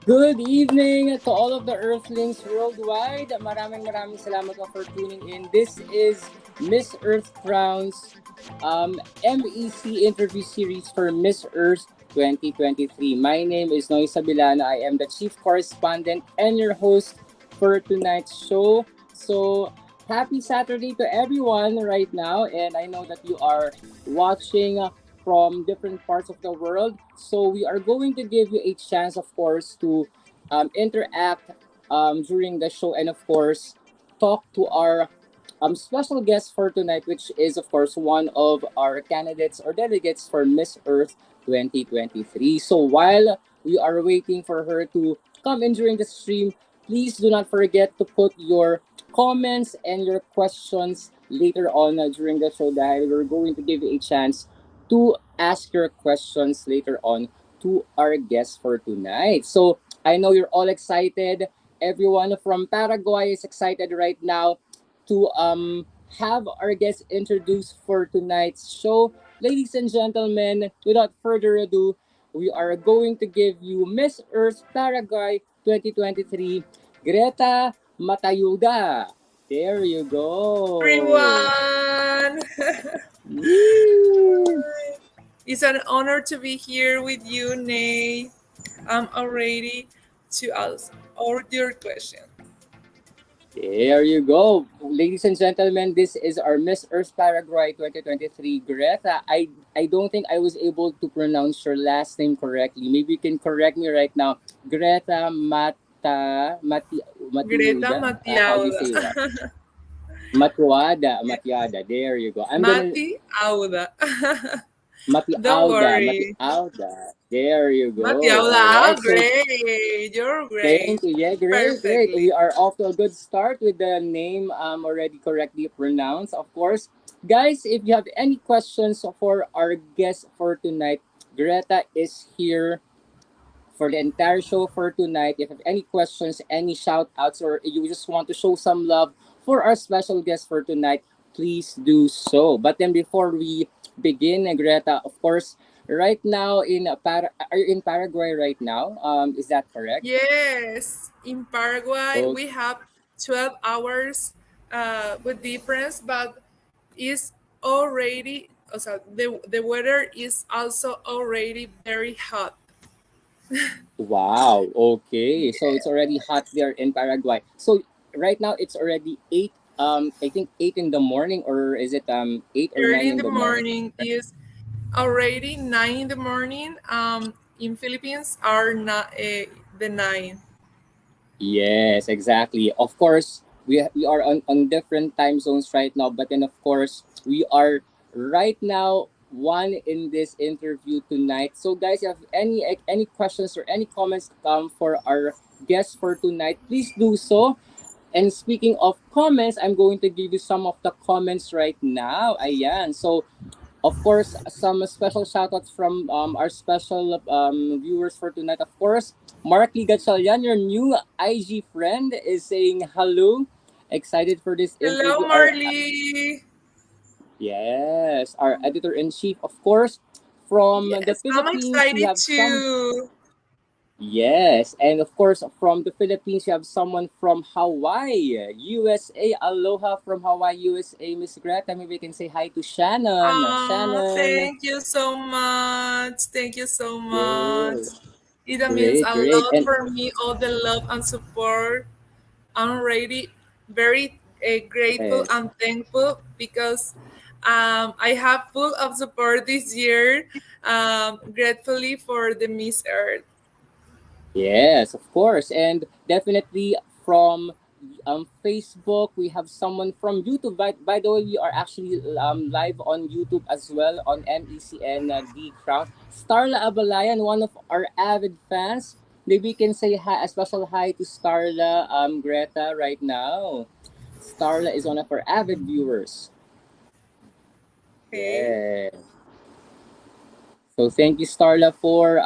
Good evening to all of the Earthlings worldwide. Maraming salamat po for tuning in. This is Miss Earth Crown's MEC Interview Series for Miss Earth 2023. My name is Noy Sabilana. I am the Chief Correspondent and your host for tonight's show. So, happy Saturday to everyone right now. And I know that you are watching from different parts of the world. So we are going to give you a chance, of course, to interact during the show and, of course, talk to our special guest for tonight, which is, of course, one of our candidates or delegates for Miss Earth 2023. So while we are waiting for her to come in during the stream, please do not forget to put your comments and your questions later on during the show that we're going to give you a chance to ask your questions later on to our guest for tonight. So I know you're all excited. Everyone from Paraguay is excited right now to have our guest introduced for tonight's show. Ladies and gentlemen, without further ado, we are going to give you Miss Earth Paraguay 2023, Greta Matayuda. There you go. Everyone! Yee! It's an honor to be here with you, Nay. I'm all ready to ask all your questions. There you go. Ladies and gentlemen, this is our Miss Earth Paraguay 2023, Greta. I don't think I was able to pronounce your last name correctly. Maybe you can correct me right now. Greta Greta Matiuda? How do you Matiauda. say that? Matiada. There you go. I'm gonna Matiauda. Don't worry. Matiauda. There you go. All Matiauda, right. So great. You're great. thank you. Yeah, great, great. We Perfectly. are off to a good start with the name already correctly pronounced, of course. Guys, if you have any questions for our guest for tonight, Greta is here for the entire show for tonight. If you have any questions, any shout outs, or you just want to show some love for our special guest for tonight, please do so. But then before we begin, Greta, of course, right now are you in Paraguay right now? Is that correct? Yes. In Paraguay, Oh, we have 12 hours with difference, but is already, so the weather is also already very hot. wow. Okay. So it's Yeah. already hot there in Paraguay. So right now it's already 8 I think 8 in the morning, or is it 8 or 9 Early in in the the morning? morning is already 9 in the morning. In Philippines are not the 9. Yes, exactly. Of course, we are on different time zones right now, but then of course, we are right now one in this interview tonight. So guys, if you have any questions or any comments for our guest for tonight, please do so. And speaking of comments, I'm going to give you some of the comments right now. Ayan. So of course, some special shoutouts from our special viewers for tonight. Of course, Mark Ligatsalyan, your new IG friend, is saying hello. Excited for this Hello, interview. Marley. Yes, our editor in chief, of course, from the Yes, I'm Philippines. We excited have some. too. Yes, and of course, from the Philippines, you have someone from Hawaii, USA. Aloha from Hawaii, USA, Miss Greta. Maybe we can say hi to Shannon. Shannon. Thank you so much. Thank you so much. Great. It means Great, a great. lot And for me, all the love and support. I'm really very grateful yes, and thankful because I have full of support this year. Gratefully for the Miss Earth. yes, of course. And definitely from Facebook, we have someone from YouTube. By the way, we are actually live on YouTube as well on MECN D Crown. Starla Abalayan, one of our avid fans. Maybe you can say hi, a special hi to Starla Greta right now. Starla is one of our avid viewers. Okay. Yeah. So thank you, Starla, for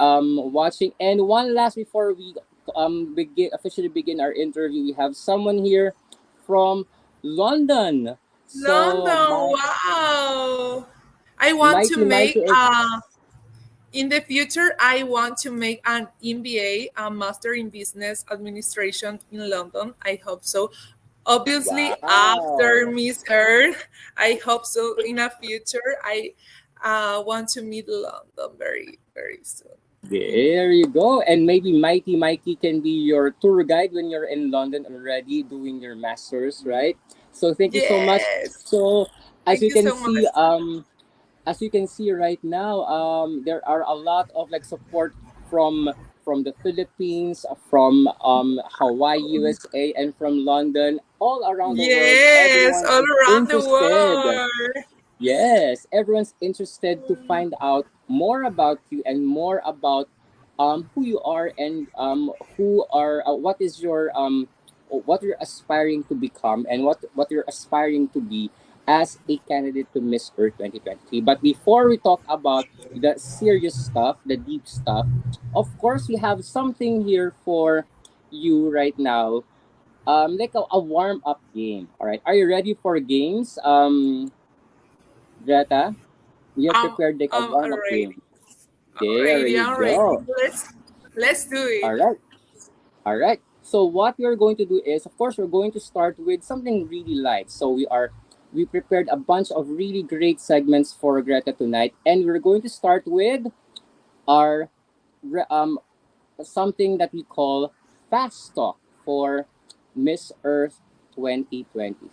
watching. And one last before we officially begin our interview, we have someone here from London. So London, wow! I want to mighty make is In the future, I want to make an MBA, a Master in Business Administration in London. I hope so. Obviously, after Wow. Miss Earth, I hope so. In a future, I want to meet London very, very soon. In There you go. And maybe Mighty Mikey can be your tour guide when you're in London already doing your masters, right? So thank you so much. yes, So as thank you you can so much. see, right now, there are a lot of like support from the Philippines, from Hawaii, USA, and from London, all around the world. Yes, Everyone all is around the interested. world. Yes, everyone's interested to find out more about you and more about who you are and who are what is your what you're aspiring to become and what you're aspiring to be as a candidate to Miss Earth 2023. But before we talk about the serious stuff, the deep stuff, of course we have something here for you right now. Like a warm up game. All right. Are you ready for games? Greta, we have I'm prepared like a I'm warm up ready. game. I'm There ready. you I'm ready. go. Let's do All it. right. All right. So what we're going to do is, of course, we're going to start with something really light. So we prepared a bunch of really great segments for Greta tonight, and we're going to start with our something that we call fast talk for Miss Earth 2023.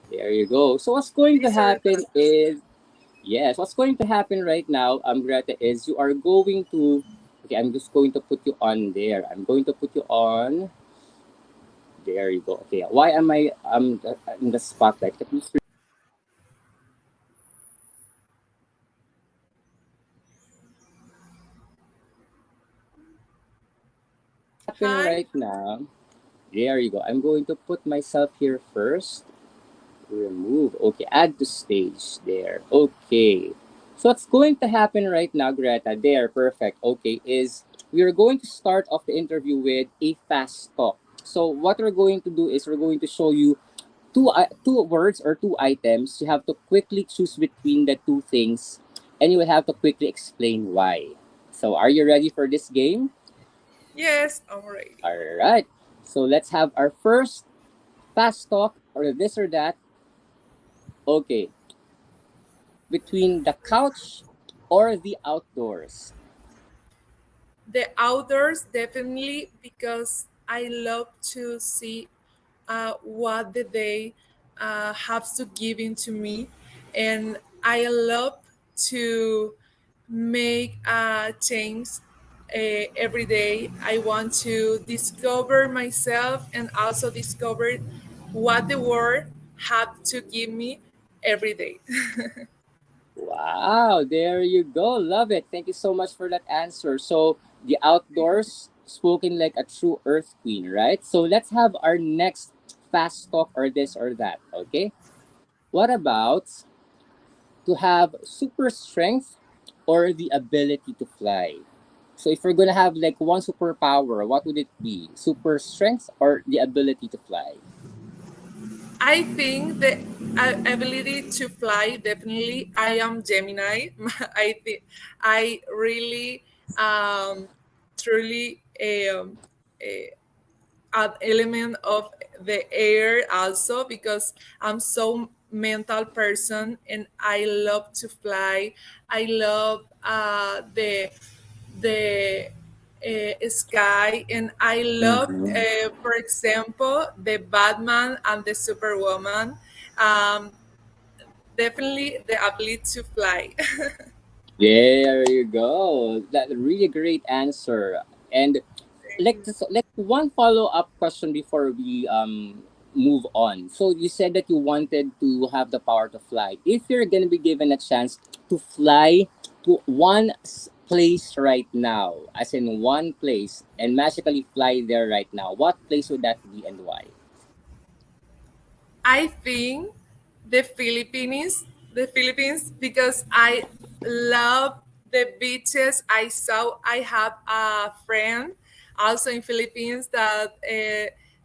There you go. So what's going to These are happen is yes, what's going to happen right now, Greta, is you are going to. Okay, I'm just going to put you on there. I'm going to put you on. There you go. Okay, why am I in the spotlight? Let me happen hi. right now. There you go. I'm going to put myself here first. Remove. Okay, add to stage. There. Okay. So what's going to happen right now, Greta? There, perfect. Okay, is we are going to start off the interview with a fast talk. So what we're going to do is we're going to show you two words or two items. You have to quickly choose between the two things, and you will have to quickly explain why. So are you ready for this game? Yes, I'm ready. All right. So let's have our first fast talk or this or that. Okay, between the couch or the outdoors. The outdoors definitely because I love to see what the day has to give into me, and I love to make change every day. I want to discover myself and also discover what the world have to give me every day. Wow, there you go. Love it. Thank you so much for that answer. So, the outdoors, spoken like a true earth queen, right? So, let's have our next fast talk or this or that, okay? What about to have super strength or the ability to fly? So, if we're going to have like one superpower, what would it be? Super strength or the ability to fly? I think the ability to fly, definitely. I am Gemini. I think I really truly an element of the air also because I'm so mental person and I love to fly. I love the sky, and I love, Mm-hmm. for example, the Batman and the Superwoman. Um, Definitely the ability to fly. There you go. That really great answer. And like one follow up question before we move on. So you said that you wanted to have the power to fly. If you're gonna be given a chance to fly to place right now, as in one place, and magically fly there right now, what place would that be and why? I think the Philippines, because I love the beaches. I have a friend also in Philippines that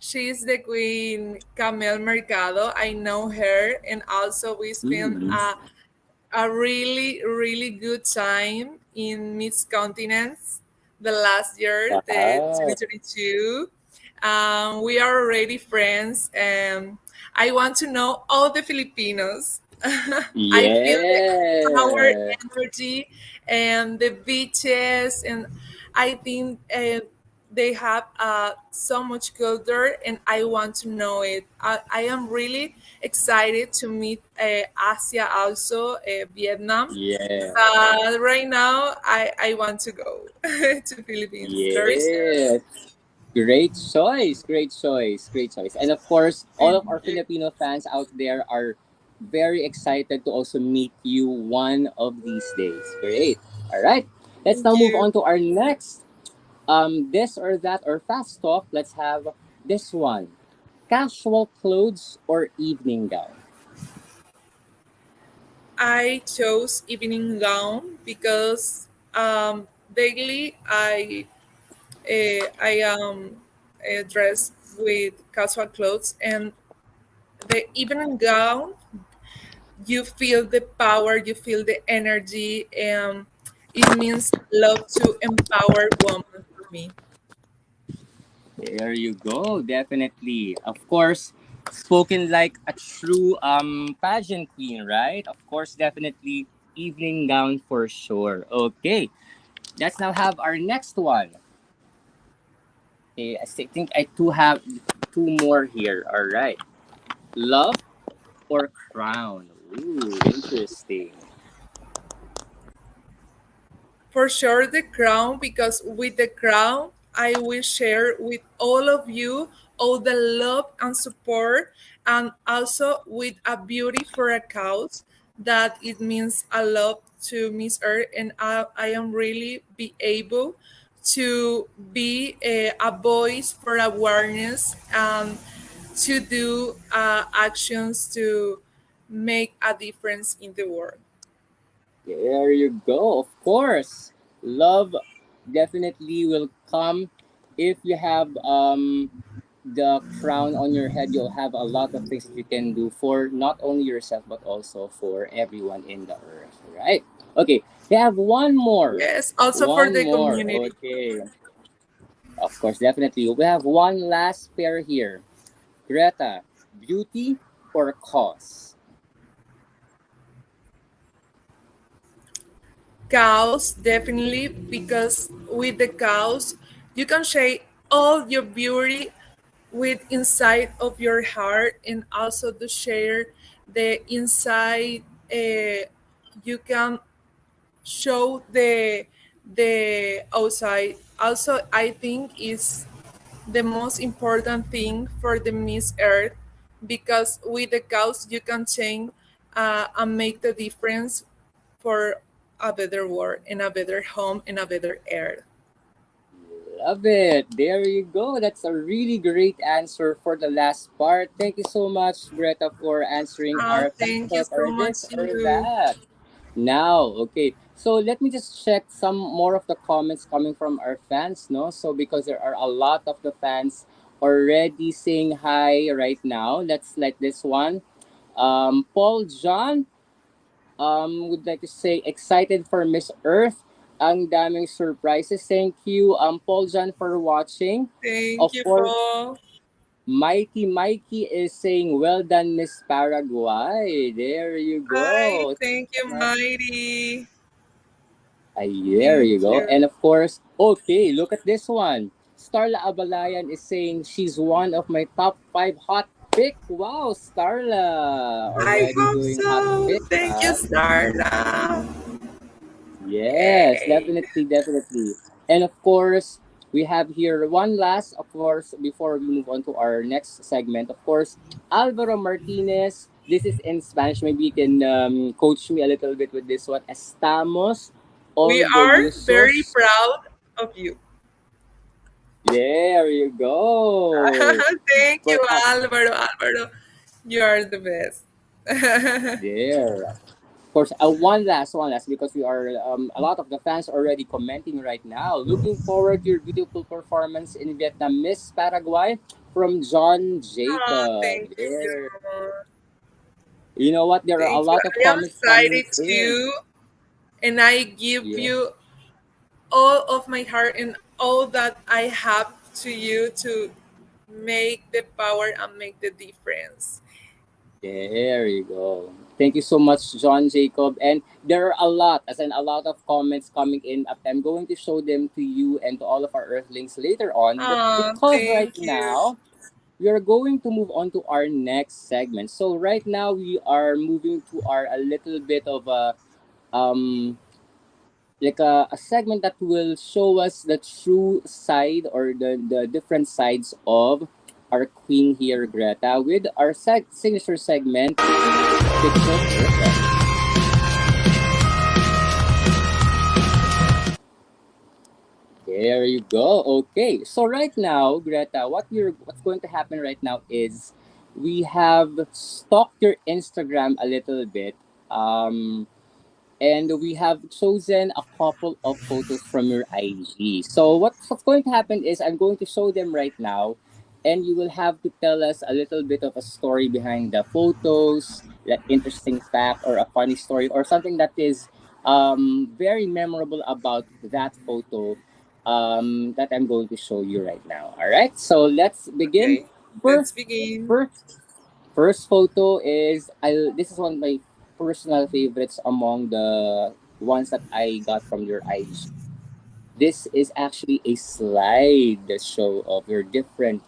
She's the queen Camel Mercado. I know her, and also we spent Mm. a really, really good time in Miss Continents the last year, the Wow. 2022. We are already friends, and I want to know all the Filipinos. I feel the power, Yeah. energy, and the beaches, and I think they have so much culture, and I want to know it. I am really excited to meet Asia also, Vietnam. Yeah. But right now, I want to go to Philippines very soon. Yeah. Great choice. Great choice. Great choice. And of course, all Thank of our you. Filipino fans out there are very excited to also meet you one of these days. Great. All right. Let's Thank now move you. on to our next this or that or fast talk. Let's have this one. Casual clothes or evening gown? I chose evening gown because daily I am dressed with casual clothes, and the evening gown, you feel the power, you feel the energy, and it means love to empower women for me. There you go. Definitely. Of course, spoken like a true pageant queen, right? Of course, definitely evening gown for sure. Okay. Let's now have our next one. Okay, think I do have two more here. All right. Love or crown? Ooh, interesting. For sure, the crown, because with the crown, I will share with all of you all the love and support, and also with a beauty for a cause that it means a lot to Miss Earth, and I am really be able to be a voice for awareness and to do actions to make a difference in the world. There you go. Of course, love definitely will come if you have the crown on your head. You'll have a lot of things that you can do for not only yourself but also for everyone in the earth. Right? Okay. We have one more. Yes, also for One the more. community. Okay. Of course, definitely. We have one last pair here. Greta, beauty or cause? Cows, definitely, because with the cows, you can share all your beauty with inside of your heart, and also to share the inside. You can show the outside. Also, I think is the most important thing for the Miss Earth, because with the cows you can change and make the difference for a better world and a better home and a better air. Love it. There you go. That's a really great answer for the last part. Thank you so much, Greta, for answering our fast Thank you talk so or much this to or you. that. Now, okay. So let me just check some more of the comments coming from our fans, no? So because there are a lot of the fans already saying hi right now. Let's like this one. Paul John would like to say excited for Miss Earth. Ang daming surprises. Thank you, Paul John, for watching. Thank Of you, course, Paul. Mikey is saying, well done, Miss Paraguay. There you Hi, go. thank you, Mighty. There Thank you go. you. And of course, okay, look at this one. Starla Abalayan is saying she's one of my top 5 hot pick. Wow, Starla I already hope doing hot so. pick, Thank you, huh? Starla. Yes, Yay. definitely, definitely. And of course, we have here one last, of course, before we move on to our next segment. Of course, Alvaro Martinez. This is in Spanish. Maybe you can coach me a little bit with this one. Estamos We are very orgullosos. proud of you. There you go. Thank you, For Alvaro. Alvaro, you are the best. there. Of course, one last, because we are a lot of the fans already commenting right now. Looking forward to your beautiful performance in Vietnam, Miss Paraguay. from John Oh, thank Jacob. you. There. You know what? There are a Thank you. lot of I am comments coming excited in. too, and I give Yeah. you all of my heart and all that I have to you to make the power and make the difference. There you go. Thank you so much, John Jacob. And there are a lot, as in a lot of comments coming in. I'm going to show them to you and to all of our Earthlings later on. But Oh, because right thank you. now, we are going to move on to our next segment. So right now, we are moving to our a little bit of a um like a segment that will show us the true side or the different sides of our queen here, Greta, with our signature segment, Picture Perfect. There you go. Okay. So right now, Greta, what's going to happen right now is we have stalked your Instagram a little bit. And we have chosen a couple of photos from your IG. So what's going to happen is I'm going to show them right now, and you will have to tell us a little bit of a story behind the photos, that interesting fact, or a funny story, or something that is very memorable about that photo that I'm going to show you right now. All right, so let's begin. Okay, let's First, begin. first First photo is this is one of my personal favorites among the ones that I got from your IG. This is actually a slide show of your different.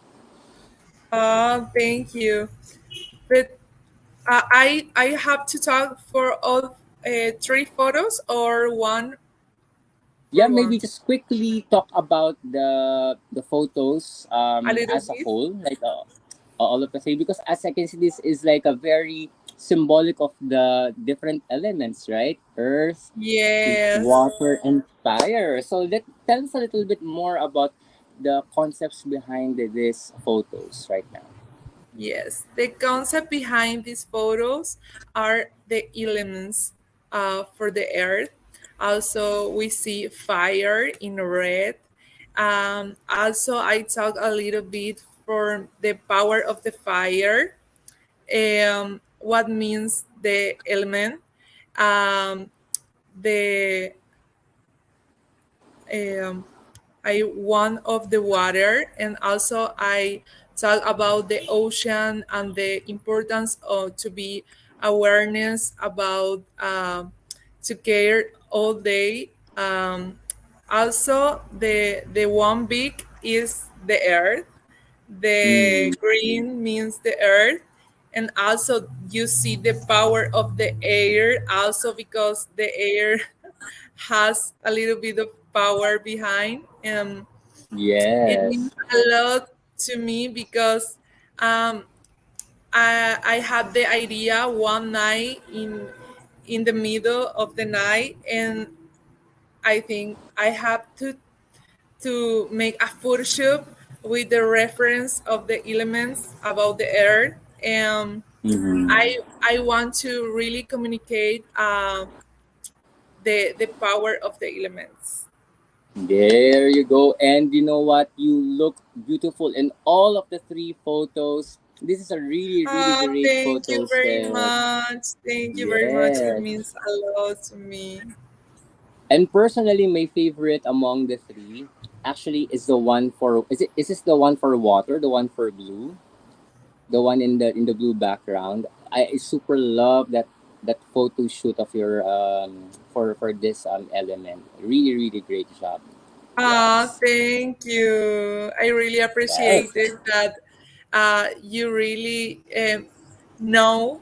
Oh, thank you. But I have to talk for all three photos or one Yeah, for maybe one. just quickly talk about the photos A little as a bit. whole, like all of the three, because as I can see, this is like a very symbolic of the different elements, right? Earth, Yes. water, and fire. So tell us a little bit more about the concepts behind these photos right now. Yes, the concept behind these photos are the elements for the earth. Also, we see fire in red. Also, I talk a little bit for the power of the fire, what means the element, um, the um, I one of the water, and also I talk about the ocean and the importance of to be awareness about to care all day. Also, the one big is the earth. The Mm, green means the earth, and also you see the power of the air. Also, because the air has a little bit of power behind. It means yes. a lot to me because um, I had the idea one night in the middle of the night, and I think I have to make a Photoshop with the reference of the elements about the earth. And Mm-hmm. I want to really communicate the power of the elements. There you go. And you know what? You look beautiful in all of the three photos. This is a really, really great Thank you photo very set. much. Thank you very much. It Yes. means a lot to me. And personally, my favorite among the three actually is the one for is this the one for water, the one for blue, the one in the blue background. I super love that photo shoot of your for this element. Really, really great job. Yes. Thank you. I really Yes. appreciated that you really know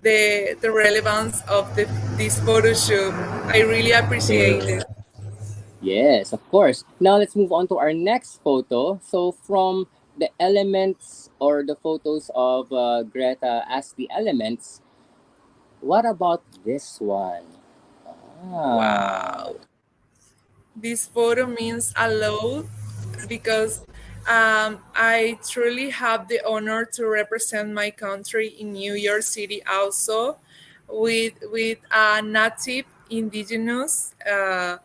the relevance of this photo shoot. I really appreciate it. Yes, of course. Now let's move on to our next photo. So from the elements or the photos of Greta as the elements, what about this one? Ah. Wow. This photo means a lot because I truly have the honor to represent my country in New York City also with a native indigenous um,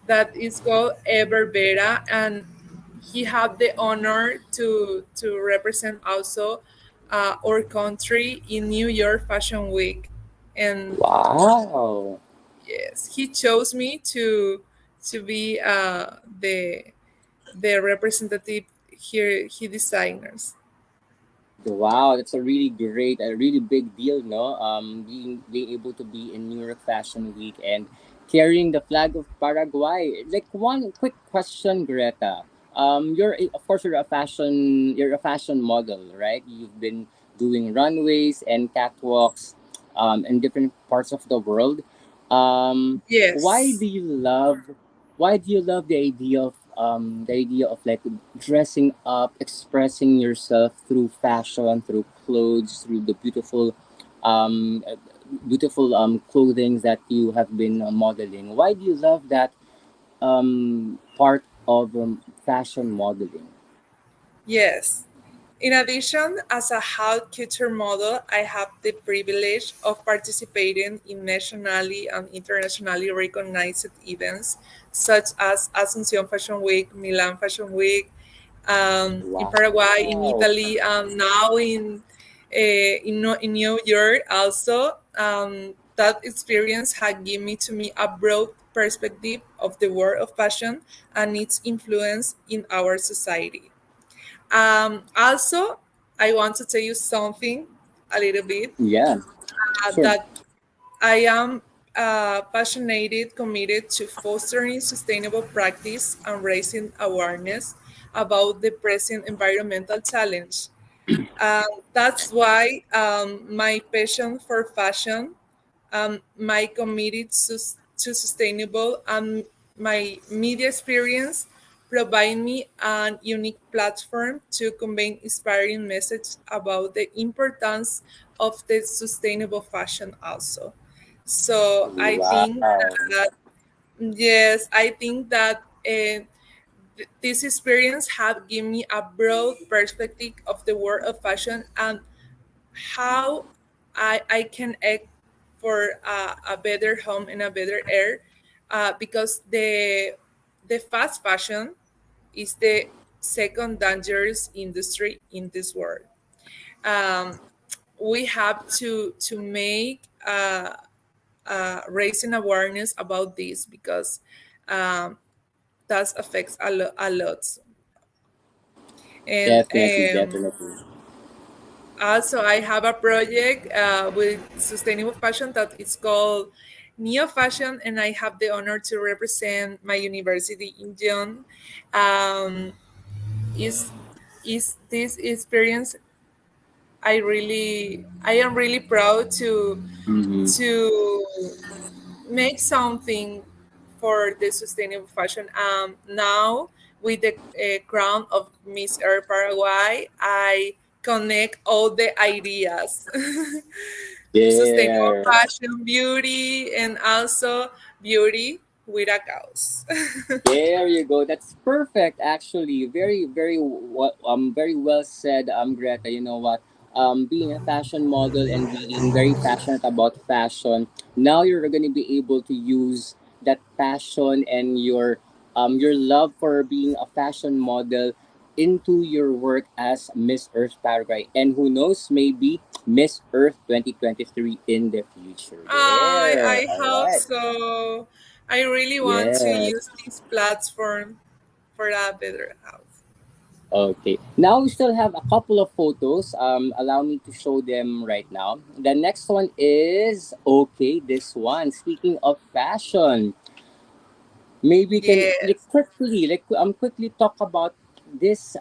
that is called Eberbera, and he had the honor to represent also our country in New York Fashion Week, and Wow. yes, he chose me to be the representative here. He designers. Wow, that's a really great, a really big deal, no? Being able to be in New York Fashion Week and carrying the flag of Paraguay. Like one quick question, Greta. Of course you're a fashion model, right? You've been doing runways and catwalks, in different parts of the world. Why Yes. do you love why do you love the idea of like dressing up, expressing yourself through fashion, through clothes, through the um uh, beautiful clothing that you have been modeling? Why do you love that part of fashion modeling? Yes. In addition, as a haute couture model, I have the privilege of participating in nationally and internationally recognized events such as Asunción Fashion Week, Milan Fashion Week, in Paraguay, in Wow. Italy, now in New York also. That experience had given me a broad perspective of the world of fashion and its influence in our society. Also, I want to tell you something a little bit Yeah, sure. that I am passionate, committed to fostering sustainable practice and raising awareness about the present environmental challenge. That's why my passion for fashion, my committed to sustainable, and my media experience provide me an unique platform to convey inspiring message about the importance of the sustainable fashion also. So I think Wow. that, yes, I think that this experience have given me a broad perspective of the world of fashion and how I can act for a better home and a better air, because the fast fashion is the second dangerous industry in this world. Um, we have to make raising awareness about this because um, that affects a lot. And Definitely, definitely. also, I have a project with sustainable fashion that is called Neo Fashion, and I have the honor to represent my university in June. Um, is is this experience? I am really proud Mm-hmm. to make something for the sustainable fashion. Now, with the crown of Miss Earth Paraguay, I connect all the ideas sustainable Yeah. fashion, beauty, and also beauty with a cause. There you go. That's perfect, actually. Very well said, Greta. You know what? Being a fashion model and being very passionate about fashion, now you're going to be able to use that passion and your love for being a fashion model into your work as Miss Earth Paraguay, and who knows, maybe Miss Earth 2023 in the future. There. I All hope right. so. I really want to Yes. use this platform for a better house. Okay. Now we still have a couple of photos. Allow me to show them right now. The next one is okay. This one. Speaking of fashion, maybe we can like Yes. quickly talk about this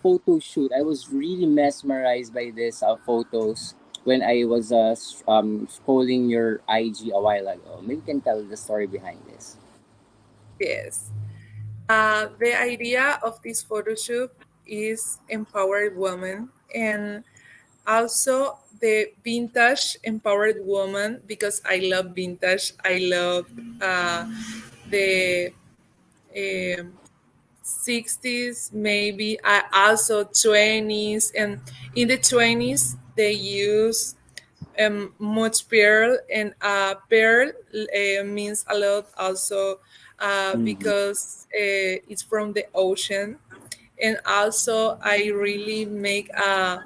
photo shoot. I was really mesmerized by this photos when I was scrolling your IG a while ago. Maybe you can tell the story behind this. Yes. The idea of this photo shoot is empowered woman and also the vintage empowered woman because I love vintage. I love the um, 60s, maybe also 20s. And in the 20s, they use much pearl, and pearl means a lot also Mm-hmm. because it's from the ocean, And also I really make a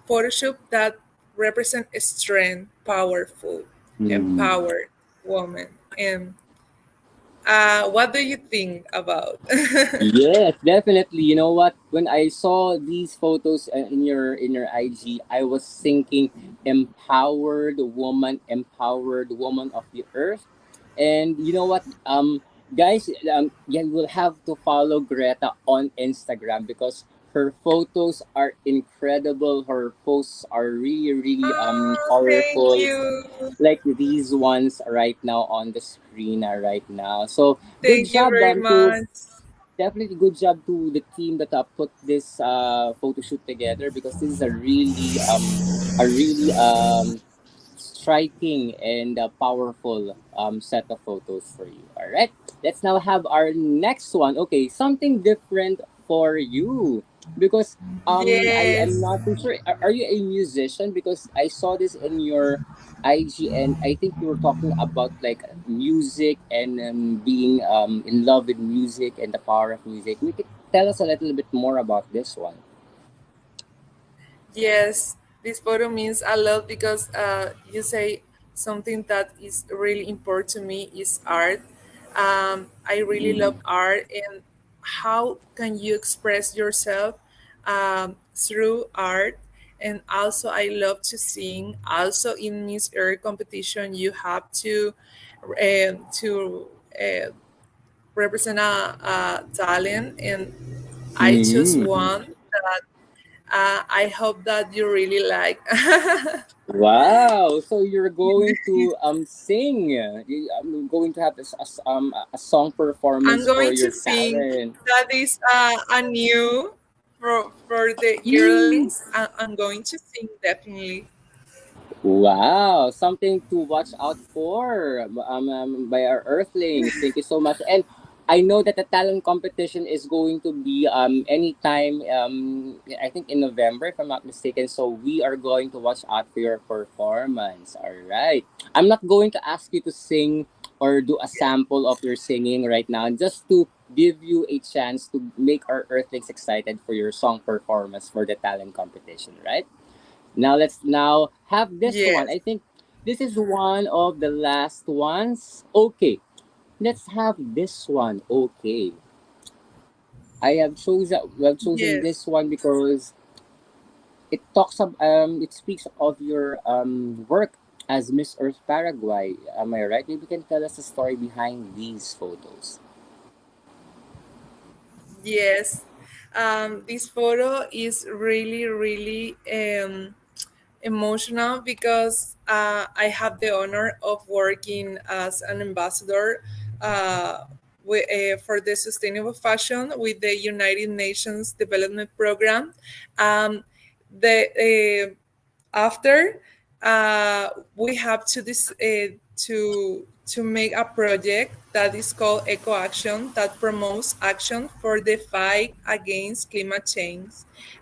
photo shoot that represent a strength, powerful, Mm. empowered woman. And what do you think about? Yes, definitely. You know what? When I saw these photos in your IG, I was thinking empowered woman of the earth. And you know what? Guys, yeah, you will have to follow Greta on Instagram because her photos are incredible. Her posts are really, really Thank colorful, you. like these ones right now on the screen right now. So good Thank you job very to much. definitely good job to the team that put this photo shoot together because this is a really striking and powerful set of photos for you. All right, let's now have our next one. Okay, something different for you because I am Yes. not too sure. Are you a musician? Because I saw this in your IG and I think you were talking about like music and being in love with music and the power of music. We could tell us a little bit more about this one. Yes, this photo means a lot because you say something that is really important to me is art. I really love Mm. art, and how can you express yourself through art? And also, I love to sing. Also, in Miss Earth competition, you have to uh, represent a talent, and I chose Mm. one that I hope that you really like. Wow! So you're going to sing. I'm going to have a song I'm performance for going to your sing. talent. That is a new for the Mm. earlings. I'm going to sing definitely. Wow, something to watch out for by our Earthlings. Thank you so much. And I know that the talent competition is going to be anytime I think in November if I'm not mistaken. So we are going to watch out for your performance. All right. I'm not going to ask you to sing or do a sample of your singing right now, just to give you a chance to make our Earthlings excited for your song performance for the talent competition, right? Now let's now have this one. Yes, I think this is one of the last ones. Okay, let's have this one. Okay, I've chosen yes, this one because it speaks of your work as Miss Earth Paraguay. Am I right? Maybe you can tell us the story behind these photos. yes. This photo is really, really emotional because I have the honor of working as an ambassador for the sustainable fashion with the United Nations Development Program. Um, the After we have to make a project that is called Eco Action that promotes action for the fight against climate change.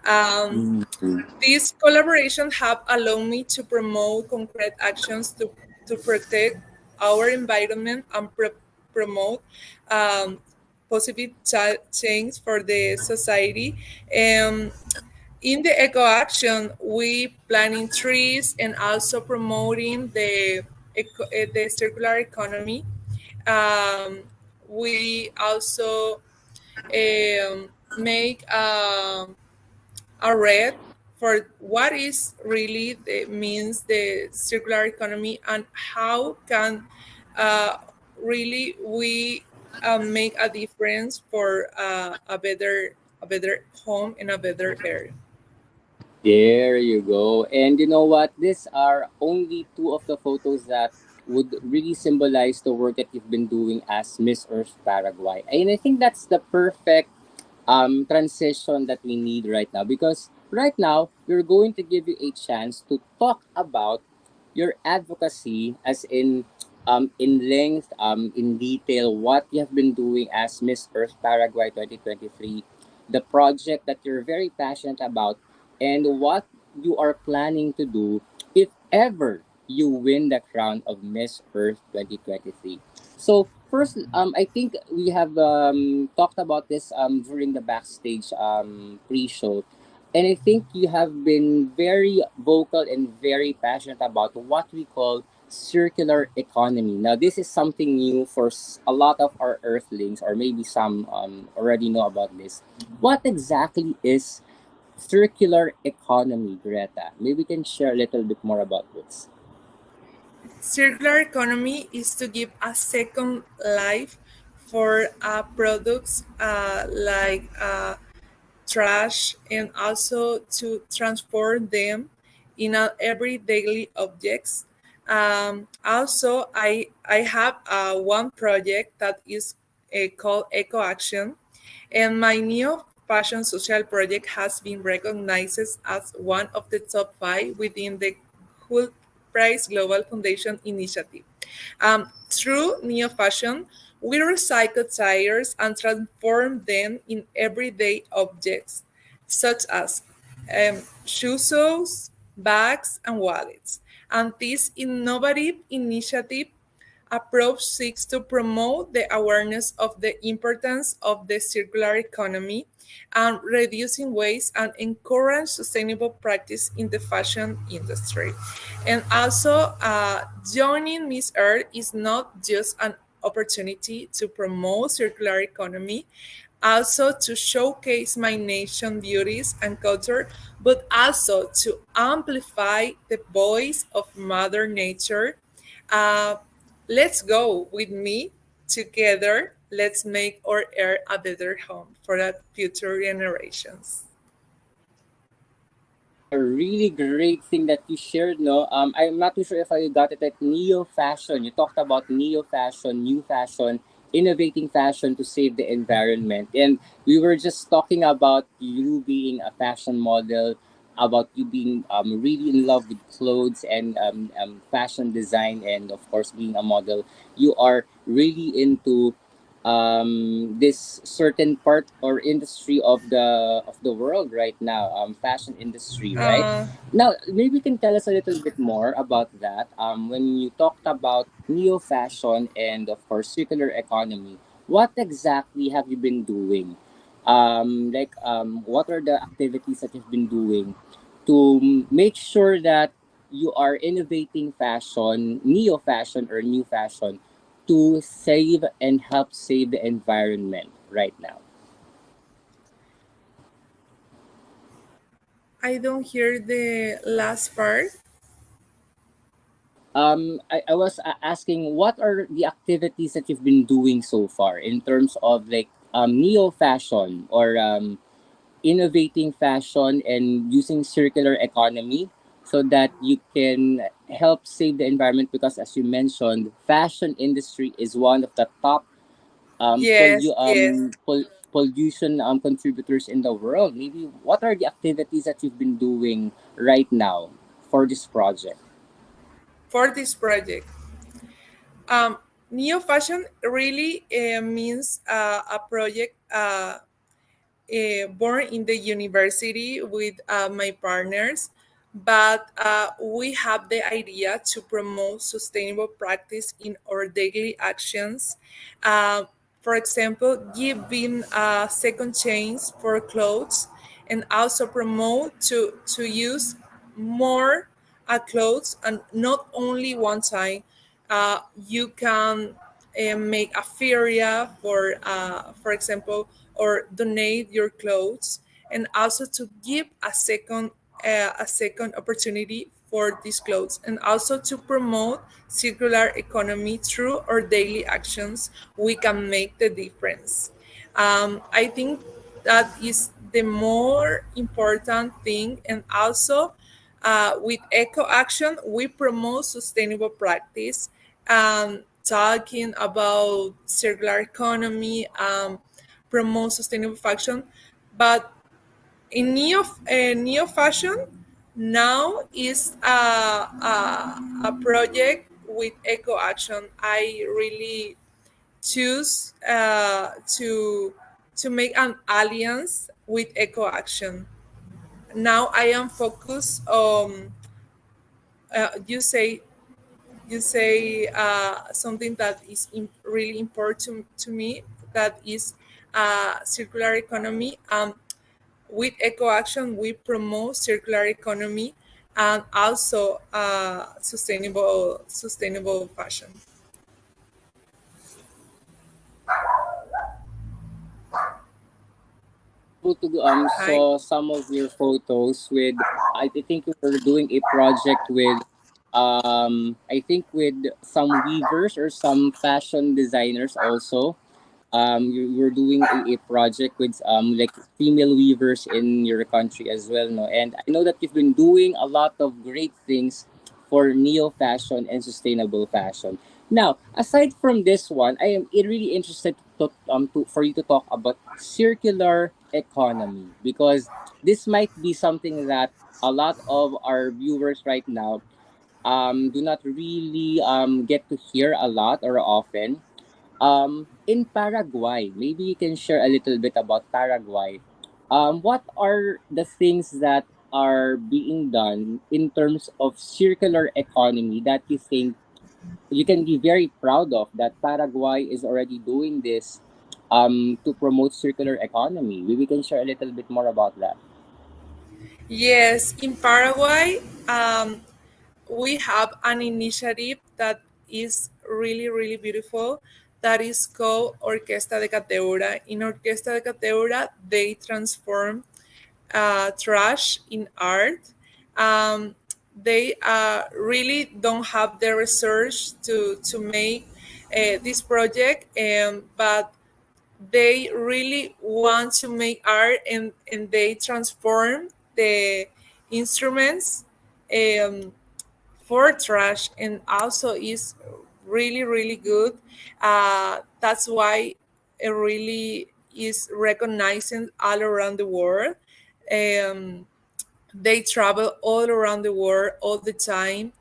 Um, Mm-hmm. these collaborations have allowed me to promote concrete actions to protect our environment and promote um, positive change for the society. In the eco action, we planting trees and also promoting the circular economy. Um, we also make a read for what is really the means the circular economy and how can uh, really we make a difference for a better home and a better air. There you go. And you know what? These are only two of the photos that would really symbolize the work that you've been doing as Miss Earth Paraguay. And I think that's the perfect transition that we need right now because right now we're going to give you a chance to talk about your advocacy as in length in detail what you have been doing as Miss Earth Paraguay 2023, the project that you're very passionate about, and what you are planning to do if ever you win the crown of Miss Earth 2023. So First, I think we have talked about this during the backstage pre-show, and I think you have been very vocal and very passionate about what we call circular economy. Now, this is something new for a lot of our Earthlings, or maybe some already know about this. What exactly is circular economy, Greta? Maybe we can share a little bit more about this. Circular economy is to give a second life for products trash, and also to transform them in every daily objects. Also, I have one project that is called Eco Action, and my new fashion social project has been recognized as one of the top five within the Full Price Global Foundation initiative. Through Neo Fashion, we recycle tires and transform them in everyday objects, such as shoe soles, bags, and wallets. And this innovative initiative approach seeks to promote the awareness of the importance of the circular economy and reducing waste and encourage sustainable practice in the fashion industry. And also, joining Miss Earth is not just an opportunity to promote circular economy, also to showcase my nation beauties and culture, but also to amplify the voice of Mother Nature. Uh, let's go with me together. Let's make our air a better home for the future generations. That's a really great thing that you shared, no? I'm not too sure if I got it like neo fashion. You talked about neo fashion, new fashion, innovating fashion to save the environment. And we were just talking about you being a fashion model, about you being really in love with clothes and fashion design, and of course, being a model. You are really into this certain part or industry of the world right now, fashion industry, right? Uh, Now maybe you can tell us a little bit more about that. When you talked about neo fashion and of course circular economy, what exactly have you been doing? What are the activities that you've been doing to make sure that you are innovating fashion, neo fashion or new fashion, to save and help save the environment right now? I don't hear the last part. I was asking what are the activities that you've been doing so far in terms of like neo fashion or innovating fashion and using circular economy so that you can help save the environment, because as you mentioned, fashion industry is one of the top Yes, yes. pollution contributors in the world. Maybe what are the activities that you've been doing right now for this project? For this project, um, neo fashion really means a project born in the university with my partners, but we have the idea to promote sustainable practice in our daily actions. Uh, for example, giving a second chance for clothes, and also promote to use more clothes, and not only one time. You can make a feria for example, or donate your clothes, and also to give a second opportunity for these clothes, and also to promote circular economy through our daily actions. We can make the difference. I think that is the more important thing, and also with Eco Action, we promote sustainable practice, talking about circular economy, promote sustainable fashion. But in neo fashion, now is a project with Eco Action. I really choose to make an alliance with Eco Action. Now I am focused on, you say, you say something that is really important to me, that is circular economy. With Eco Action, we promote circular economy and also sustainable fashion. Able to Hi. saw some of your photos with, I think you were doing a project with I think with some weavers or some fashion designers also. You were doing a project with like female weavers in your country as well, no? And I know that you've been doing a lot of great things for neo fashion and sustainable fashion. Now, aside from this one, I am really interested for you to talk about circular economy, because this might be something that a lot of our viewers right now do not really get to hear a lot or often. In Paraguay, maybe you can share a little bit about Paraguay. What are the things that are being done in terms of circular economy that you think you can be very proud of, that Paraguay is already doing this to promote circular economy? Maybe we can share a little bit more about that. Yes, in Paraguay, we have an initiative that is really, really beautiful, that is called Orquesta de Cateura. In Orquesta de Cateura, they transform trash in art. Um, they really don't have the research to make this project, but they really want to make art, and they transform the instruments um, for trash, and also is really, really good. That's why it really is recognized all around the world. um, they travel all around the world all the time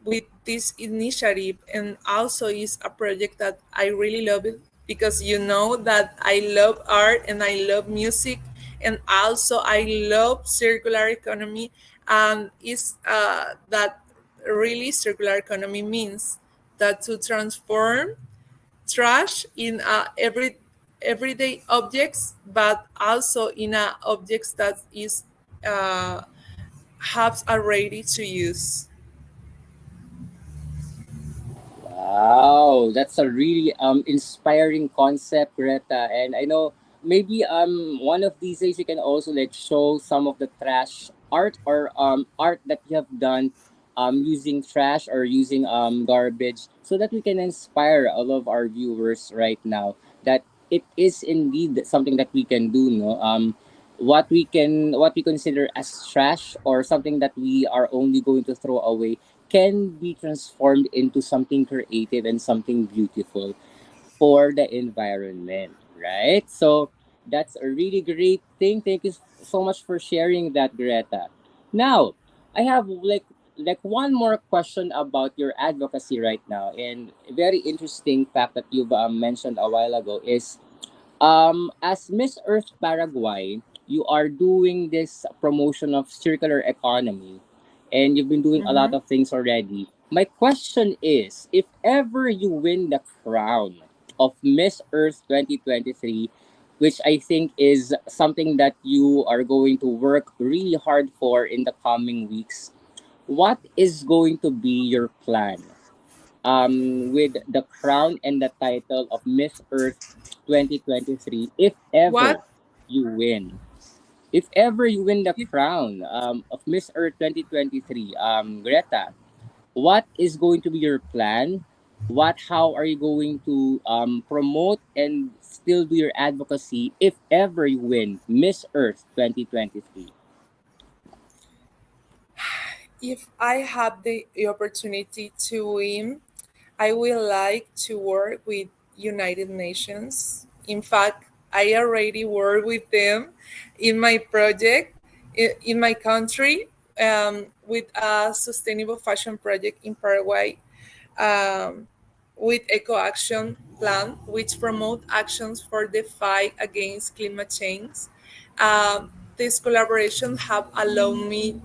with this initiative, and also is a project that I really love it, because you know that I love art and I love music, and also I love circular economy. And is that really circular economy means that to transform trash in everyday objects, but also in objects that is uh, have are ready to use. Wow, that's a really inspiring concept, Greta. And I know maybe one of these days you can also like show some of the trash art, or art that you have done using trash or using garbage, so that we can inspire all of our viewers right now that it is indeed something that we can do, no? What we consider as trash or something that we are only going to throw away can be transformed into something creative and something beautiful for the environment, right? So that's a really great thing. Thank you so much for sharing that, Greta. Now, I have like one more question about your advocacy right now, and a very interesting fact that you've mentioned a while ago is as Miss Earth Paraguay, you are doing this promotion of circular economy, and you've been doing a lot Mhm. of things already. My question is, if ever you win the crown of Miss Earth 2023, which I think is something that you are going to work really hard for in the coming weeks, what is going to be your plan with the crown and the title of Miss Earth 2023, if ever What you win? If ever you win the if, crown of Miss Earth 2023, Greta, what is going to be your plan? How are you going to promote and still do your advocacy if ever you win Miss Earth 2023? if I have the opportunity to win, I will like to work with United Nations. In fact, I already work with them in my project in my country, with a sustainable fashion project in Paraguay, um, with Eco Action Plan, which promote actions for the fight against climate change. This collaboration have allowed me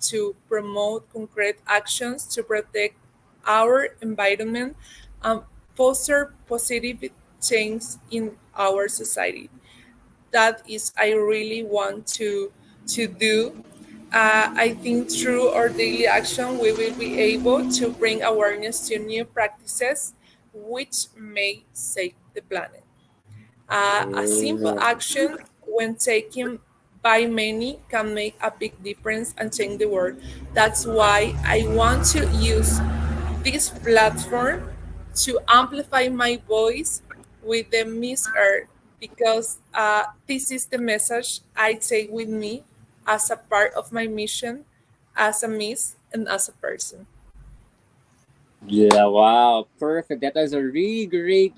to promote concrete actions to protect our environment and foster positive change in our society. That is I really want to do. I think through our daily action we will be able to bring awareness to new practices which may save the planet. A simple Yeah. action, when taken by many, can make a big difference and change the world. That's why I want to use this platform to amplify my voice with the Miss Earth, because this is the message I take with me as a part of my mission as a Miss and as a person. Yeah, wow, perfect. That was a really great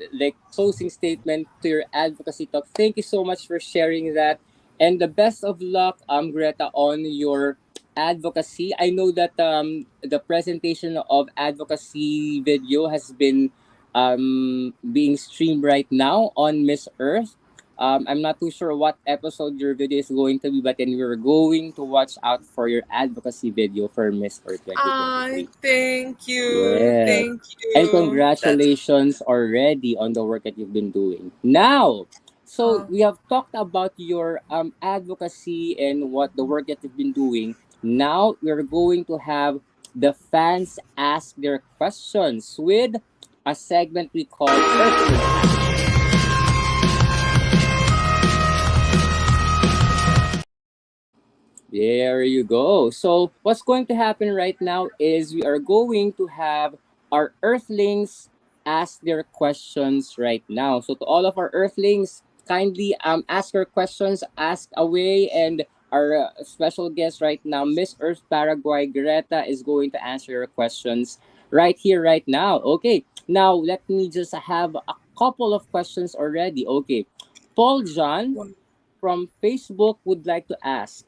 closing statement to your advocacy talk. Thank you so much for sharing that, and the best of luck, Greta, on your advocacy. I know that the presentation of advocacy video has been being streamed right now on Miss Earth. I'm not too sure what episode your video is going to be, but then we're going to watch out for your advocacy video for Miss Earth I 2023. thank you, Yes. thank And you. That's congratulations already on the work that you've been doing. Now, so uh, we have talked about your advocacy and what the work that you've been doing. Now we're going to have the fans ask their questions with a segment we call Earthlings. There you go. So, what's going to happen right now is we are going to have our Earthlings ask their questions right now. So, to all of our Earthlings, kindly ask your questions, ask away, and our special guest right now, Miss Earth Paraguay, GRETHA, is going to answer your questions right here, right now. Okay, now let me just have a couple of questions already. Okay, Paul John one. from Facebook would like to ask,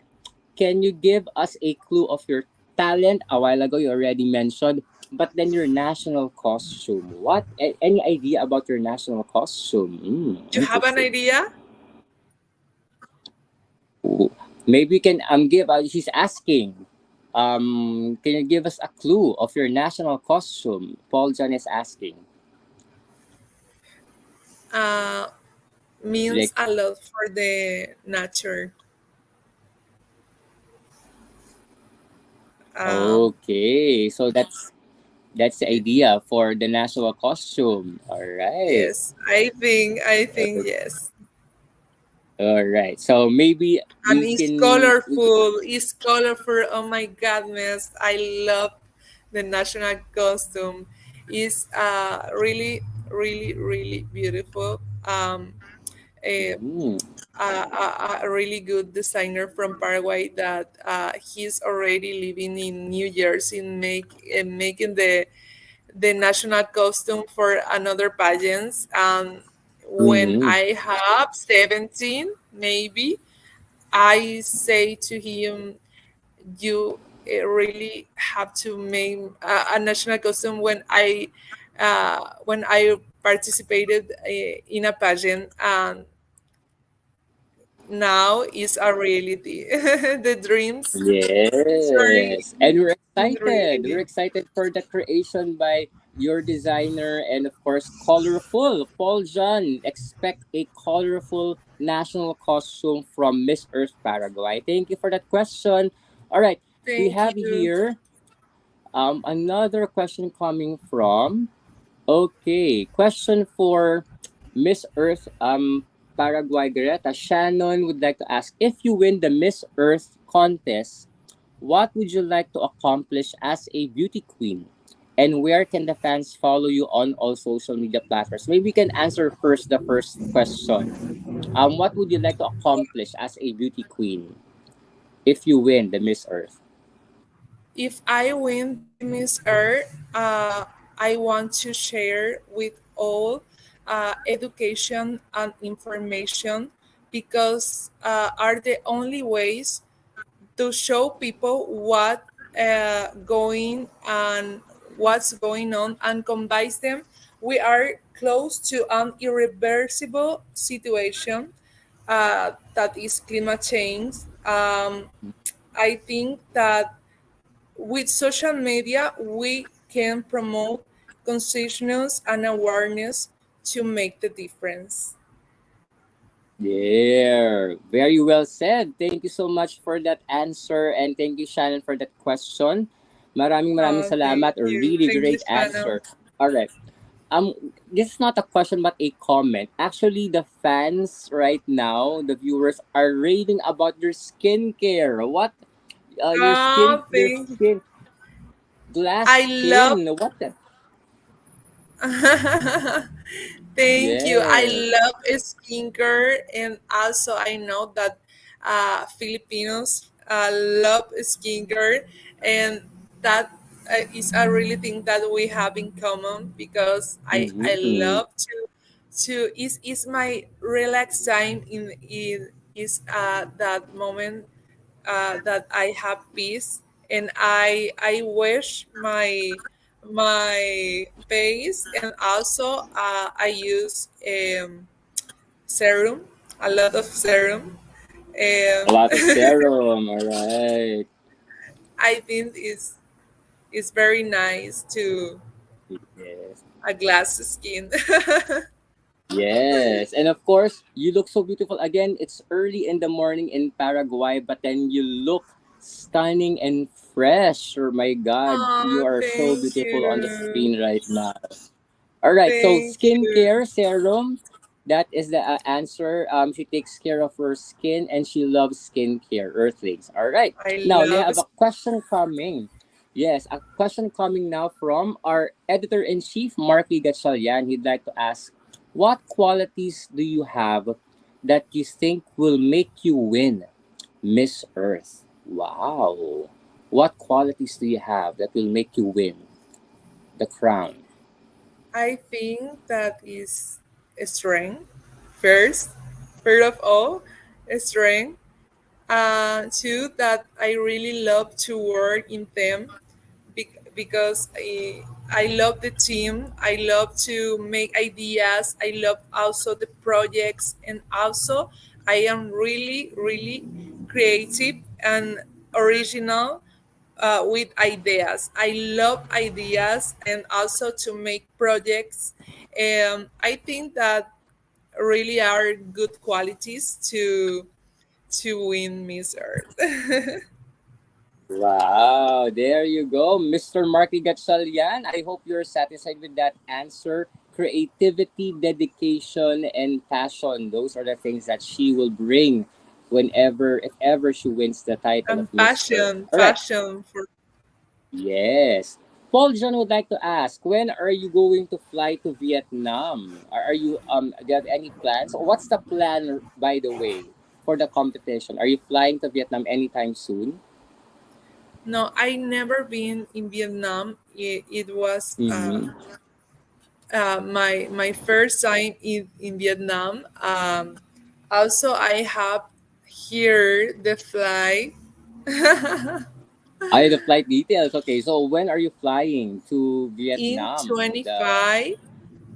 can you give us a clue of your talent? A while ago, you already mentioned, but then your national costume. What? Any idea about your national costume? You have an Interesting. idea? Ooh. Maybe you can give. He's asking. Can you give us a clue of your national costume? Paul John is asking. Uh, Means Like, a lot for the nature. Um, okay, so that's the idea for the national costume. All right. yes, I think yes. All right. So maybe And you it's can. colorful. It's colorful. Oh my goodness, I love the national costume. It's really, really, really beautiful. A, Mm, a really good designer from Paraguay that he's already living in New Jersey, making the national costume for another pageants. And when mm-hmm. I have 17, maybe I say to him, "You really have to make a national costume." When I participated in a pageant, and now is a reality. The dreams is very Yes. And we're is excited. We're really excited for the creation by your designer and, of course, colorful. Paul John, expect a colorful national costume from Miss Earth Paraguay. Thank you for that question. All right. We thank have you. here another question coming from. Okay, question for Miss Earth Paraguay Greta. Shannon would like to ask, if you win the Miss Earth contest, what would you like to accomplish as a beauty queen? And where can the fans follow you on all social media platforms? Maybe we can answer first the first question. What would you like to accomplish as a beauty queen if you win the Miss Earth? If I win the Miss Earth, I want to share with all education and information, because are the only ways to show people what going and what's going on, and combine them. We are close to an irreversible situation that is climate change. I think that with social media we can promote consciousness and awareness to make the difference. Yeah, very well said. Thank you so much for that answer, and thank you, Shannon, for that question. Maraming Oh, thank salamat. A you. really Thank you, great Shannon. answer. All right. This is not a question but a comment. Actually, the fans right now, the viewers are raving about your skincare. What? Oh, Your thank you. skin, glass I love skin. What the? Thank you. I Yeah. love skincare, and also I know that Filipinos love skincare, and that is a really thing that we have in common because I Mm-hmm. love to is my relax time in is that moment that I have peace, and I wash my face, and also I use serum, a lot of serum. A lot of Um, serum. All right. I think is very nice to Yes. a glass skin. Yes, and of course, you look so beautiful. Again, it's early in the morning in Paraguay, but then you look stunning and fresh. Oh my God, Oh, you are so thank beautiful on the you, screen right now. All right, so thank you. skincare serum. That is the answer. She takes care of her skin and she loves skincare. Earthlings. All right. I Now we love. have a question coming. Yes, a question coming now from our editor in chief, Marky Gatchalian. He'd like to ask, what qualities do you have that you think will make you win Miss Earth? Wow. What qualities do you have that will make you win the crown? I think that is strength first. First of all, strength. Two, that I really love to work in them because I love the team. I love to make ideas. I love also the projects, and also I am really, really creative and original with ideas. I love ideas and also to make projects. I think that really are good qualities to win Miss Earth. Wow, there you go, Mr. Marky Gatchalian. I hope you're satisfied with that answer. Creativity, dedication, and passion. Those are the things that she will bring whenever, if ever she wins the title And of Miss Earth. All right. passion for. Yes. Paul John would like to ask, when are you going to fly to Vietnam? Are you do you have any plans? Or what's the plan, by the way, for the competition? Are you flying to Vietnam anytime soon? No, I never been in Vietnam. It was Mm-hmm. my first time in Vietnam. Also, I have here the flight I the flight details. Okay, so when are you flying to in Vietnam? The 25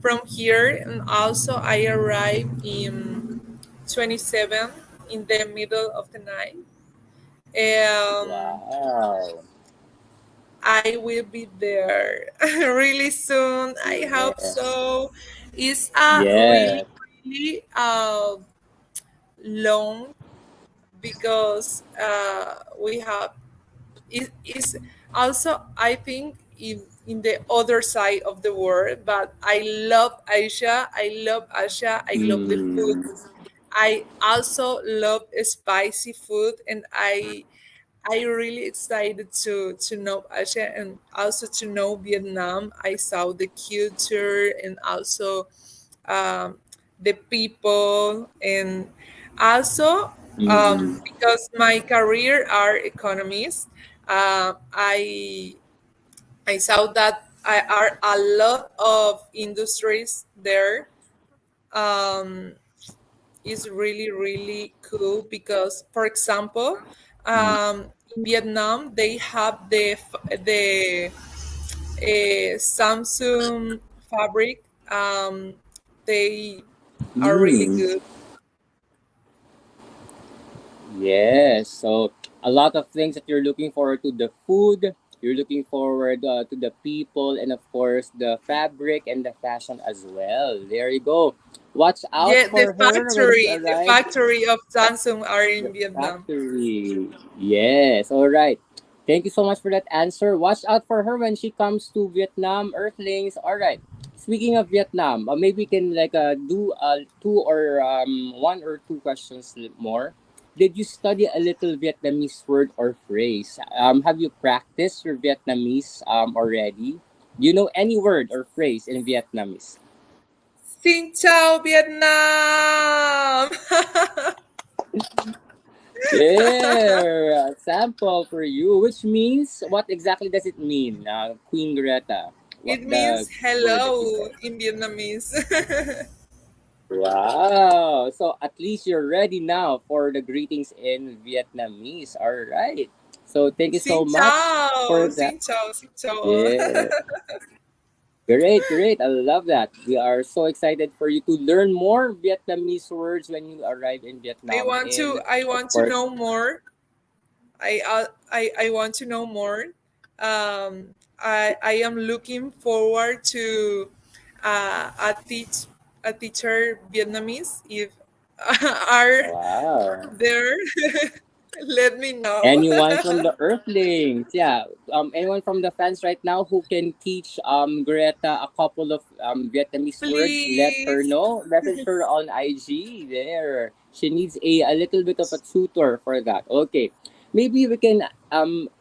from here, and also I arrive in 27 in the middle of the night. Um, wow. I will be there really soon. I hope Yes. so. It's a really, Yes. really long because we have it is also I think in the other side of the world. But I love Asia. I love Asia. I love the food. Mm. I also love spicy food, and I really excited to know Asia and also to know Vietnam. I saw the culture and also um, the people, and also Mm. because my career are economists, I saw that I are a lot of industries there. Um, is really really cool because, for example, Mm. in Vietnam they have the Samsung fabric. They are really Mm. good. Yes. So a lot of things that you're looking forward to, the food, You're looking forward to the people and of course the fabric and the fashion as well. There you go. Watch out Yeah, for her when she the arrives. factory of Samsung are The in Vietnam. factory. Yes. All right. Thank you so much for that answer. Watch out for her when she comes to Vietnam, Earthlings. All right. Speaking of Vietnam, maybe we can like do two or one or two questions more. Did you study a little Vietnamese word or phrase? Have you practiced your Vietnamese already? Do you know any word or phrase in Vietnamese? Xin chào Vietnam! There, a sample for you, which means what exactly does it mean, Queen Greta? What It the means word that you hello said? in Vietnamese. Wow! So at least you're ready now for the greetings in Vietnamese. All right. So thank you so Xin much chào, for that. xin chào, xin chào. Yeah. Great, great. I love that. We are so excited for you to learn more Vietnamese words when you arrive in Vietnam. And I of want to course, know more. I want to know more. I am looking forward to a teacher Vietnamese. If are wow. there, let me know. Anyone from the Earthlings, yeah. Anyone from the fans right now who can teach Greta a couple of Vietnamese words, let her Please. know. Message her on IG. There, she needs a little bit of a tutor for that. Okay, maybe we can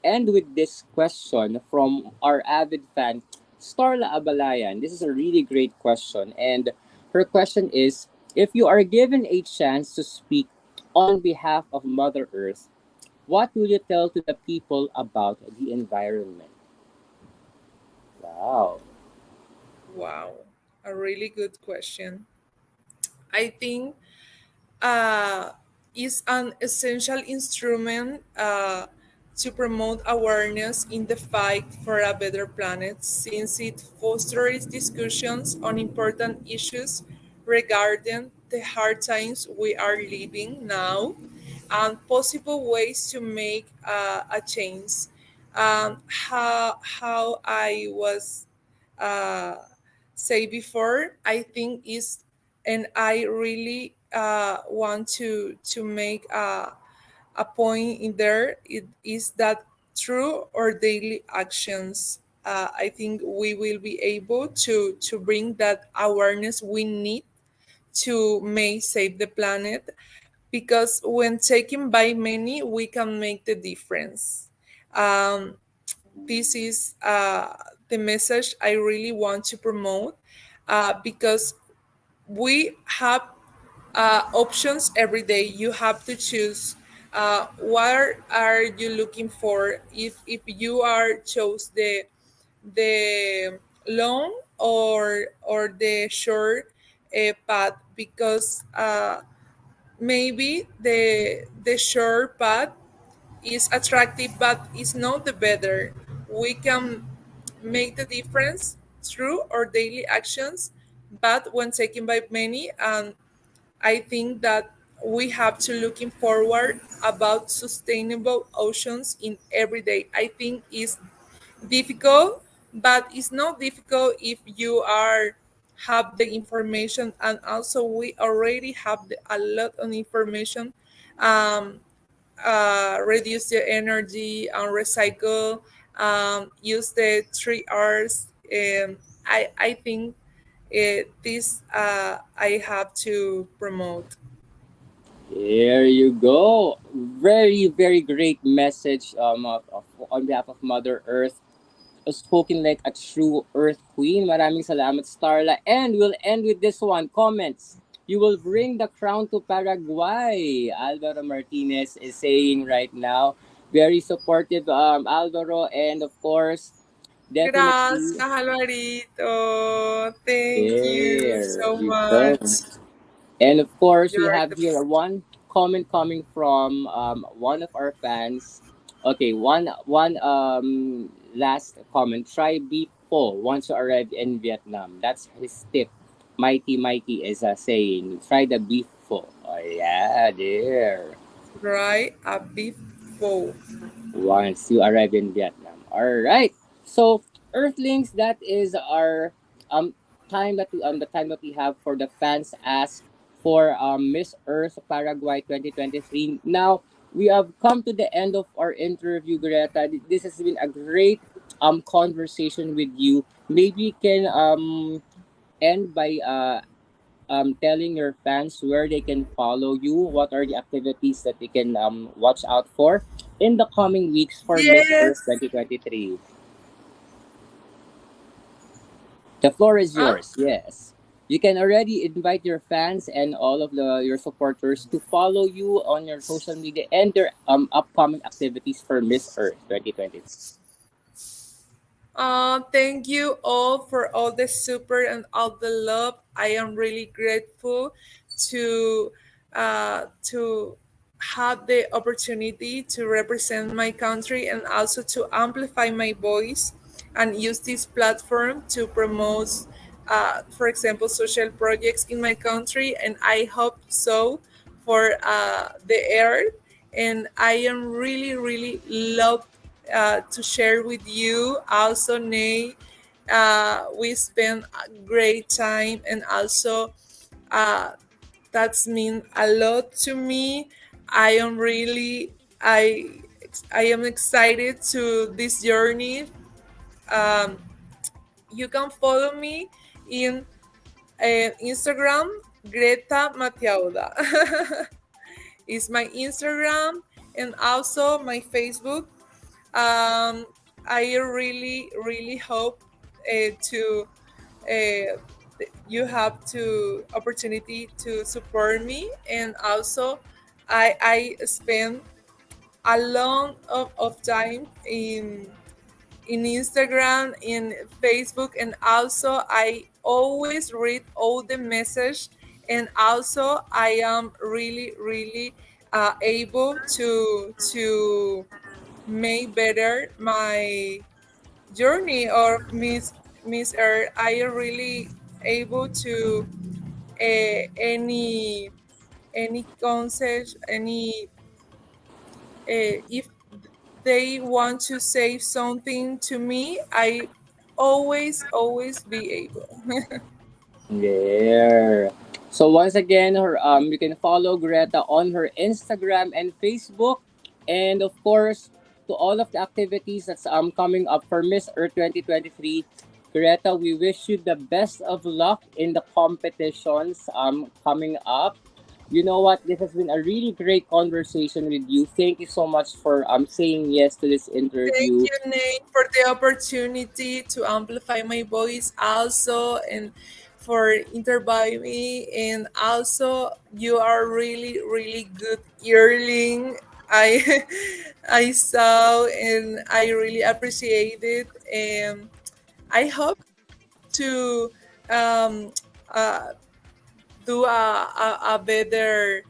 end with this question from our avid fan, Starla Abalayan. This is a really great question, and her question is: if you are given a chance to speak on behalf of Mother Earth, what will you tell to the people about the environment? Wow. Wow, a really good question. I think uh, is an essential instrument to promote awareness in the fight for a better planet, since it fosters discussions on important issues regarding the hard times we are living now and possible ways to make a change. How I was uh, say before, I think is, and I really want to make a point in there. It is that through our daily actions, I think we will be able to bring that awareness we need to may save the planet, because when taken by many we can make the difference. um, this is the message I really want to promote, because we have options every day. You have to choose what are you looking for. If you are chose the long or the short path, because maybe the short path is attractive but is not the better. We can make the difference through our daily actions, but when taken by many, and I think that we have to looking forward about sustainable oceans in every day. I think is difficult, but it's not difficult if you are have the information, and also we already have a lot of information. um, Reduce the energy and recycle, use the 3 R's. I think this I have to promote. There you go. Very, very great message on behalf of Mother Earth. Spoken like a true Earth Queen. Maraming salamat, Starla. And we'll end with this one. Comments. You will bring the crown to Paraguay. Alvaro Martinez is saying right now. Very supportive, Alvaro. And of course, Gracias, definitely Alvarito. Thank you there so you go. much. And of course, You we are have the here best. one comment coming from one of our fans. Okay, one last comment. Try beef pho once you arrive in Vietnam. That's his tip. Mighty Mikey is saying, try the beef pho. Oh yeah, there. Right, a beef bowl. Once you arrive in Vietnam. All right. So, Earthlings, that is our um the time that we have for the fans ask for Miss Earth Paraguay 2023. Now, we have come to the end of our interview, Greta. This has been a great conversation with you. Maybe you can end by telling your fans where they can follow you, what are the activities that they can watch out for in the coming weeks for Miss Earth Yes. 2023. The floor is Huh? yours. Yes. You can already invite your fans and all of your supporters to follow you on your social media and their upcoming activities for Miss Earth 2023. Thank you all for all the support and all the love. I am really grateful to to have the opportunity to represent my country and also to amplify my voice and use this platform to promote, for example, social projects in my country. And I hope so for the earth. And I am really, really love to share with you. Also, Nate, we spent a great time, and also uh, that's mean a lot to me. I am really I am excited to this journey. Um, you can follow me in Instagram, Greta Matiauda. Is my Instagram and also my Facebook. um, I really, really hope to you have to opportunity to support me, and also I spend a lot of time in Instagram, in Facebook, and also I always read all the message, and also I am really, really able to make better my journey of Miss Earth. I am really able to any concept, any if they want to say something to me, I always be able. There. So once again, her you can follow Greta on her Instagram and Facebook, and of course to all of the activities that's coming up for Miss Earth 2023. Greta, we wish you the best of luck in the competitions coming up. You know what? This has been a really great conversation with you. Thank you so much for saying yes to this Thank interview. you, Nate, for the opportunity to amplify my voice also, and for interviewing me. And also, you are really, really good yearling. I I saw and I really appreciate it. And I hope to um, uh, do a better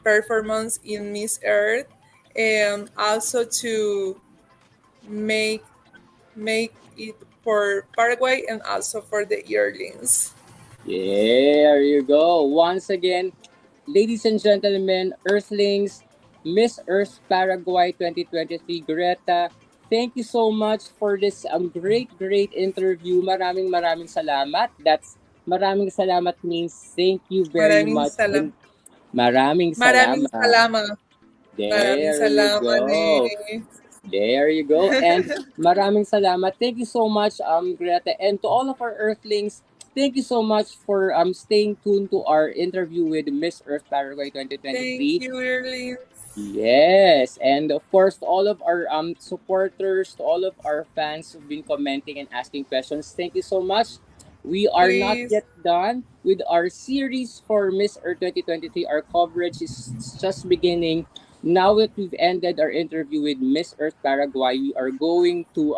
performance in Miss Earth, and also to make make it for Paraguay and also for the yearlings. There you go. Once again, ladies and gentlemen, Earthlings, Miss Earth Paraguay 2023, Greta, thank you so much for this great interview. Maraming salamat. That's maraming salamat means thank you very Maraming much salam. and maraming Maraming salamat. salama. Maraming There you salama, go. eh. There you go. And maraming salamat. Thank you so much, Greta. And to all of our Earthlings, thank you so much for staying tuned to our interview with Miss Earth Paraguay Thank 2023. you, yearlings. Yes, and of course, to all of our supporters, to all of our fans who've been commenting and asking questions, thank you so much. We are not Please yet done with our series for Miss Earth 2023. Our coverage is just beginning. Now that we've ended our interview with Miss Earth Paraguay, we are going to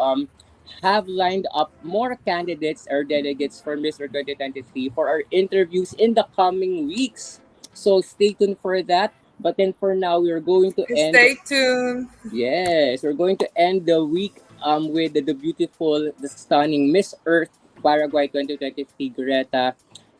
have lined up more candidates or delegates for Miss Earth 2023 for our interviews in the coming weeks. So stay tuned for that. But then for now, we're going to end. stay tuned. Yes, we're going to end the week with the beautiful, the stunning Miss Earth Paraguay 2023 Greta.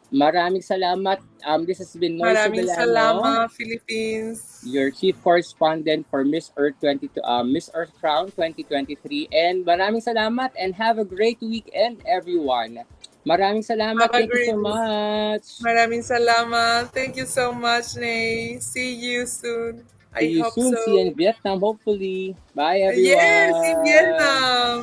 Maraming salamat. This has been Noisy Maraming Delano, salamat, Philippines. your chief correspondent for Miss Earth 22, Miss Earth Crown 2023. And maraming salamat and have a great weekend, everyone. Maraming salamat. Have a Thank you great so week. much. Maraming salamat. Thank you so much, Nay. See you soon. See I you hope soon. See you in so. Vietnam, hopefully. Bye, Yes, in everyone. Vietnam.